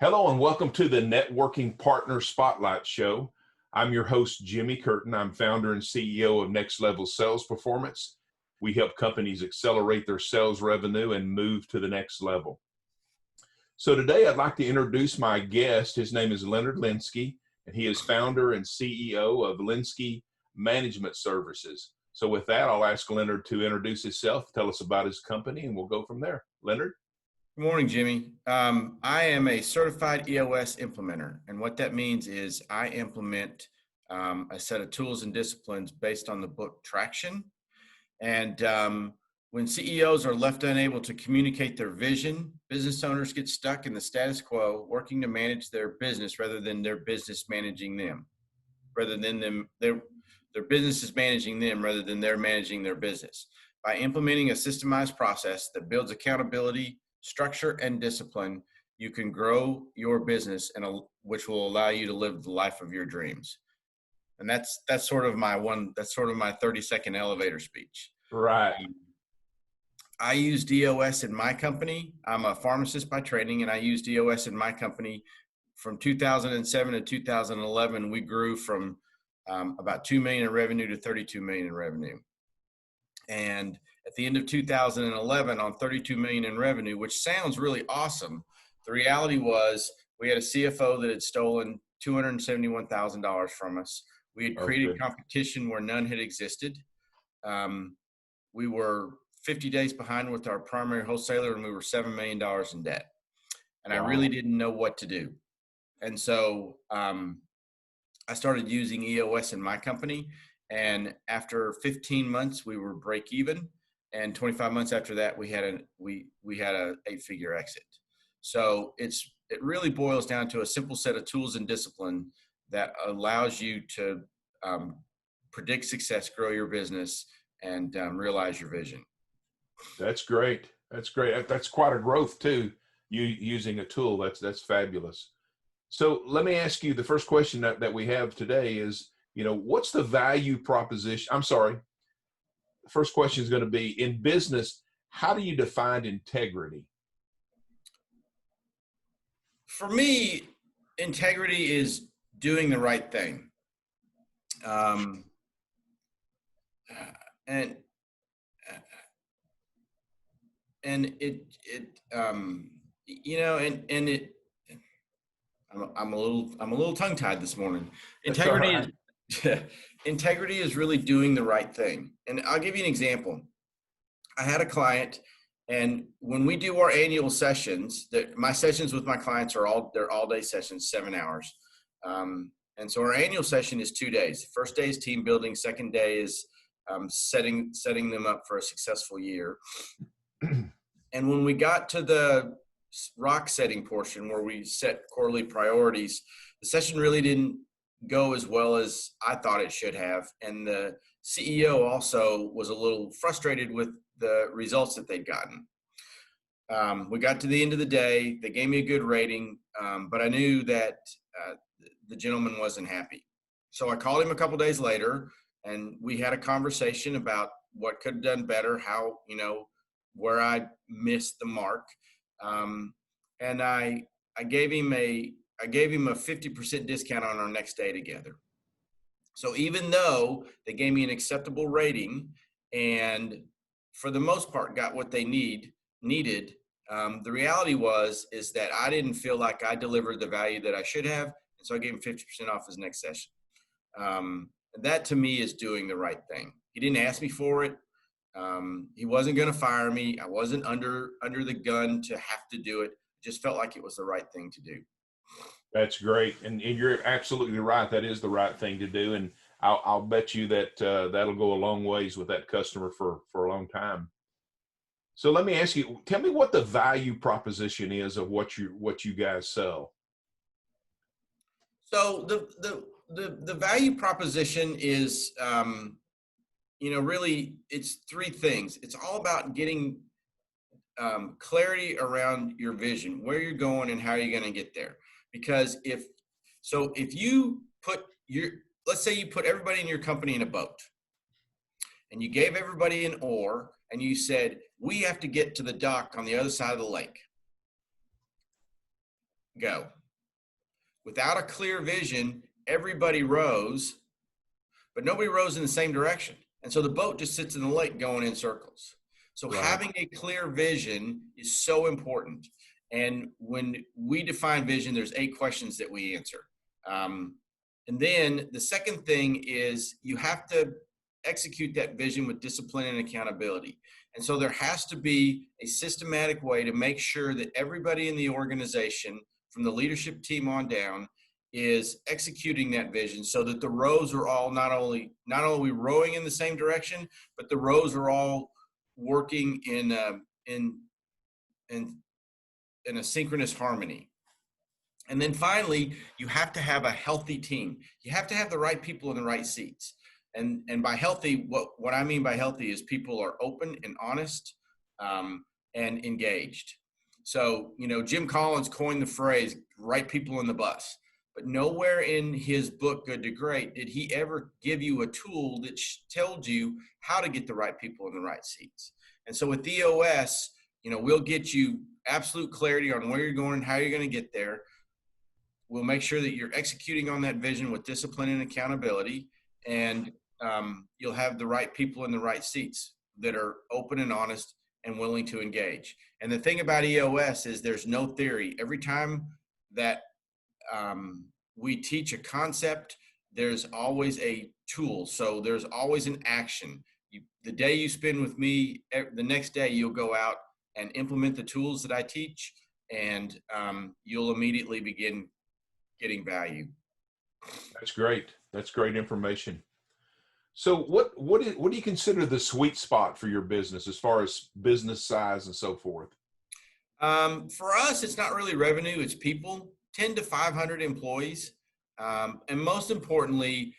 Hello and welcome to the Networking Partner Spotlight Show. I'm your host, Jimmy Curtin. I'm founder and CEO of Next Level Sales Performance. We help companies accelerate their sales revenue and move to the next level. So today I'd like to introduce my guest. His name is Leonard Lynskey, and he is founder and CEO of Lynskey Management Services. So with that, I'll ask Leonard to introduce himself, tell us about his company, and we'll go from there. Leonard? Good morning, Jimmy. I am a certified EOS implementer, and what that means is I implement a set of tools and disciplines based on the book Traction. And when CEOs are left unable to communicate their vision, business owners get stuck in the status quo, working to manage their business rather than their business managing them, their business is managing them rather than they're managing their business. By implementing a systemized process that builds accountability, structure, and discipline, you can grow your business, which will allow you to live the life of your dreams. And that's sort of my 30-second elevator speech. Right. I used EOS in my company. I'm a pharmacist by training, and I used EOS in my company from 2007 to 2011. We grew from about $2 million in revenue to $32 million in revenue. And at the end of 2011, on $32 million in revenue, which sounds really awesome, the reality was we had a CFO that had stolen $271,000 from us. We had created competition where none had existed. We were 50 days behind with our primary wholesaler, and we were $7 million in debt. And wow. I really didn't know what to do. And so I started using EOS in my company. And after 15 months, we were break even. And 25 months after that, we had a 8-figure exit. So it really boils down to a simple set of tools and discipline that allows you to predict success, grow your business, and realize your vision. That's great. That's great. That's quite a growth too. You using a tool. That's fabulous. So let me ask you, the first question that we have today is, what's the value proposition? I'm sorry. The first question is going to be, in business, how do you define integrity? For me, integrity is doing the right thing. I'm a little tongue-tied this morning. Integrity is really doing the right thing. And I'll give you an example. I had a client, and when we do our annual sessions, my sessions with my clients they're all-day sessions, 7 hours. And so our annual session is 2 days. The first day is team building. Second day is setting them up for a successful year. And when we got to the rock setting portion where we set quarterly priorities, the session really didn't go as well as I thought it should have. And the CEO also was a little frustrated with the results that they'd gotten. We got to the end of the day. They gave me a good rating, but I knew that the gentleman wasn't happy. So I called him a couple days later, and we had a conversation about what could have done better, how, where I missed the mark. And I gave him a 50% discount on our next day together. So even though they gave me an acceptable rating and for the most part got what they needed, the reality is that I didn't feel like I delivered the value that I should have. And so I gave him 50% off his next session. That to me is doing the right thing. He didn't ask me for it. He wasn't going to fire me. I wasn't under the gun to have to do it. Just felt like it was the right thing to do. That's great. And you're absolutely right. That is the right thing to do. And I'll bet you that that'll go a long ways with that customer for a long time. So let me ask you, tell me what the value proposition is of what you guys sell. So the value proposition is, really it's 3 things. It's all about getting clarity around your vision, where you're going and how you're going to get there. Because if you let's say you put everybody in your company in a boat and you gave everybody an oar and you said, we have to get to the dock on the other side of the lake. go. Without a clear vision, everybody rows, but nobody rows in the same direction. And so the boat just sits in the lake going in circles. So Right. having a clear vision is so important. And when we define vision, there's 8 questions that we answer. And then the second thing is you have to execute that vision with discipline and accountability. And so there has to be a systematic way to make sure that everybody in the organization, from the leadership team on down, is executing that vision so that the rows are all not only rowing in the same direction, but the rows are all working in a synchronous harmony. And then finally, you have to have a healthy team. You have to have the right people in the right seats. And by healthy, what I mean by healthy is people are open and honest, and engaged. So, Jim Collins coined the phrase, right people in the bus. But nowhere in his book, Good to Great, did he ever give you a tool that told you how to get the right people in the right seats. And so with EOS, we'll get you absolute clarity on where you're going and how you're going to get there. We'll make sure that you're executing on that vision with discipline and accountability, and you'll have the right people in the right seats that are open and honest and willing to engage. And the thing about EOS is there's no theory. Every time that we teach a concept, there's always a tool. So there's always an action. The day you spend with me, the next day you'll go out and implement the tools that I teach, and you'll immediately begin getting value. That's great. That's great information. So what do you consider the sweet spot for your business as far as business size and so forth? For us, it's not really revenue, it's people, 10 to 500 employees. And most importantly,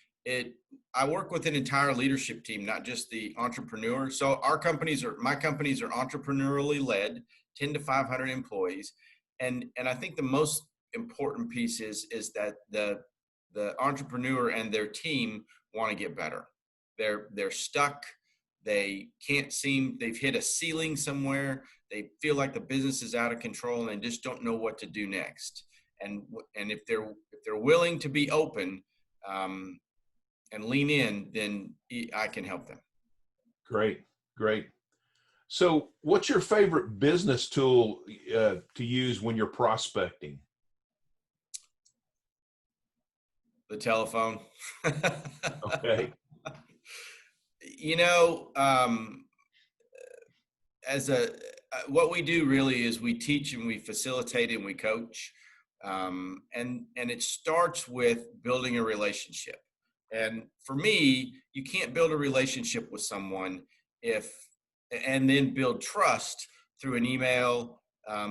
I work with an entire leadership team, not just the entrepreneur. So my companies are entrepreneurially led, 10 to 500 employees. And I think the most important piece is that the entrepreneur and their team want to get better. They're stuck. They've hit a ceiling somewhere. They feel like the business is out of control and they just don't know what to do next. And if they're willing to be open and lean in, then I can help them. Great. So what's your favorite business tool to use when you're prospecting? The telephone. Okay. What we do really is we teach and we facilitate and we coach. And it starts with building a relationship. And for me, you can't build a relationship with someone and then build trust through an email,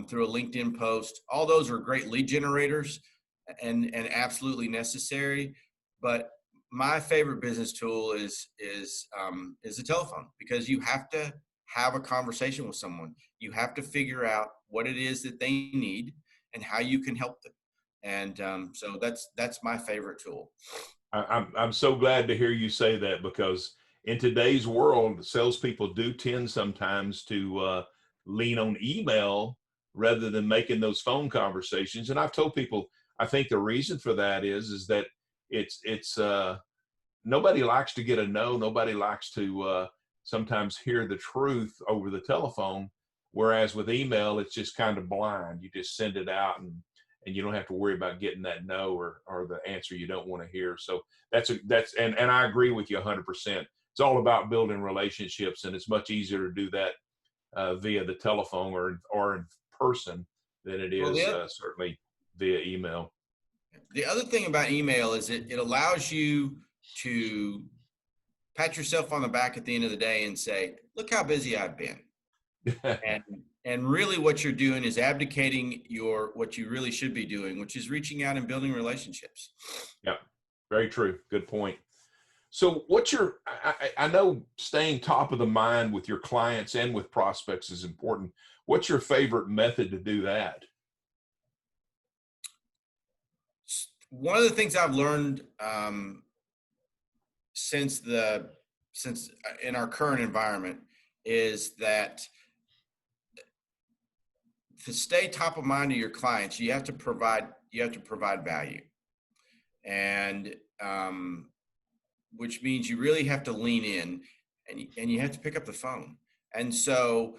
through a LinkedIn post. All those are great lead generators and absolutely necessary. But my favorite business tool is the telephone, because you have to have a conversation with someone. You have to figure out what it is that they need and how you can help them. And so that's my favorite tool. I'm so glad to hear you say that, because in today's world, salespeople do tend sometimes to lean on email rather than making those phone conversations. And I've told people, I think the reason for that is that it's nobody likes to get a no. Nobody likes to sometimes hear the truth over the telephone. Whereas with email, it's just kind of blind. You just send it out and you don't have to worry about getting that no or the answer you don't want to hear. So and I agree with you 100%. It's all about building relationships, and it's much easier to do that via the telephone or in person than it is certainly via email. The other thing about email is it allows you to pat yourself on the back at the end of the day and say, look how busy I've been. And really what you're doing is abdicating what you really should be doing, which is reaching out and building relationships. Yeah, very true. Good point. So I know staying top of the mind with your clients and with prospects is important. What's your favorite method to do that? One of the things I've learned since in our current environment is that to stay top of mind of your clients, you have to provide value, and which means you really have to lean in, and you have to pick up the phone. And so,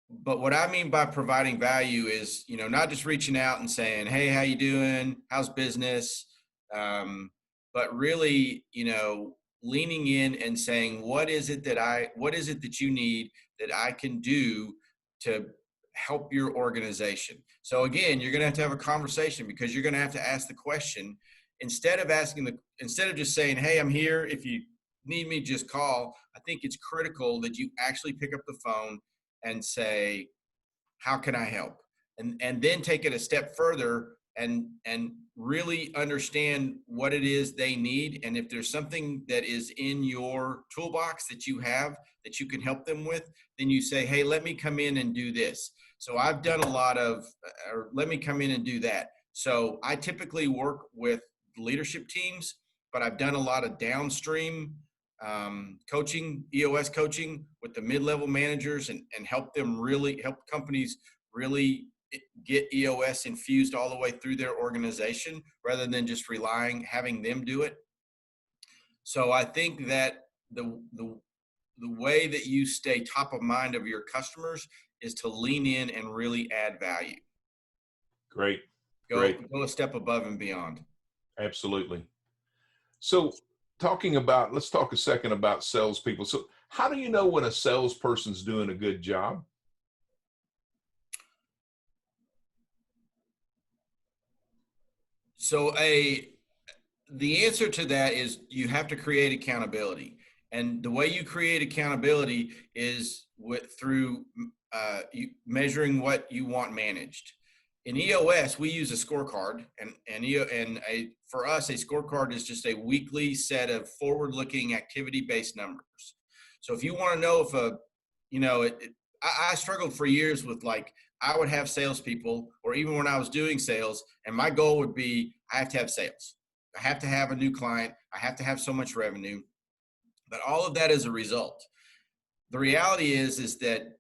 but what I mean by providing value is, not just reaching out and saying, "Hey, how you doing? How's business?" But really, leaning in and saying, what is it that you need that I can do to help your organization? So again, you're going to have a conversation, because you're going to have to ask the question instead of just saying, "Hey, I'm here. If you need me, just call." I think it's critical that you actually pick up the phone and say, "How can I help?" And then take it a step further and really understand what it is they need. And if there's something that is in your toolbox that you have that you can help them with, then you say, "Hey, let me come in and do this." So I've done a lot of, or let me come in and do that. So I typically work with leadership teams, but I've done a lot of downstream coaching, EOS coaching with the mid-level managers, and help companies really get EOS infused all the way through their organization, rather than just having them do it. So I think that the way that you stay top of mind of your customers is to lean in and really add value. Great. Go a step above and beyond. Absolutely. So let's talk a second about salespeople. So how do you know when a salesperson's doing a good job? So the answer to that is you have to create accountability. And the way you create accountability is through measuring what you want managed. In EOS, we use a scorecard, for us, a scorecard is just a weekly set of forward-looking activity-based numbers. So if you want to know if I struggled for years with, I would have salespeople, or even when I was doing sales, and my goal would be, I have to have sales. I have to have a new client. I have to have so much revenue. But all of that is a result. The reality is that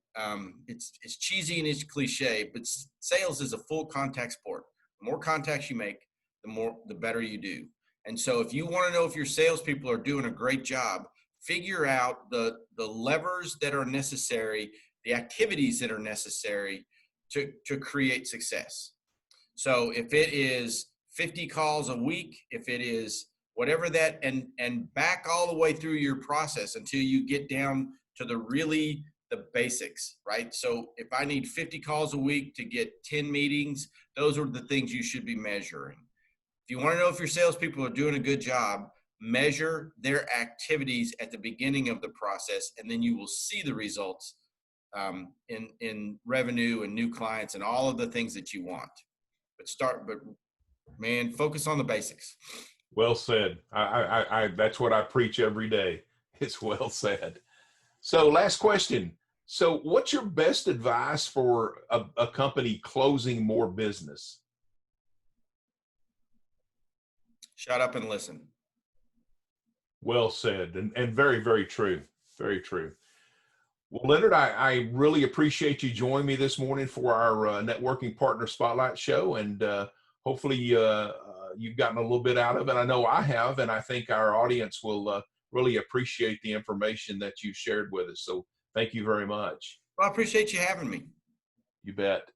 it's cheesy and it's cliche, but sales is a full contact sport. The more contacts you make, the better you do. And so if you want to know if your salespeople are doing a great job, figure out the levers that are necessary, the activities that are necessary to create success. So if it is 50 calls a week, if it is whatever that, and back all the way through your process until you get down to the basics, right? So if I need 50 calls a week to get 10 meetings, those are the things you should be measuring. If you want to know if your salespeople are doing a good job, measure their activities at the beginning of the process, and then you will see the results in revenue and new clients and all of the things that you want. But man, focus on the basics. Well said. I that's what I preach every day. It's well said. So last question. So what's your best advice for a company closing more business? Shut up and listen. Well said, and very, very true. Very true. Well, Leonard, I really appreciate you joining me this morning for our Networking Partner Spotlight show, and hopefully you've gotten a little bit out of it. I know I have, and I think our audience will really appreciate the information that you shared with us. So thank you very much. Well, I appreciate you having me. You bet.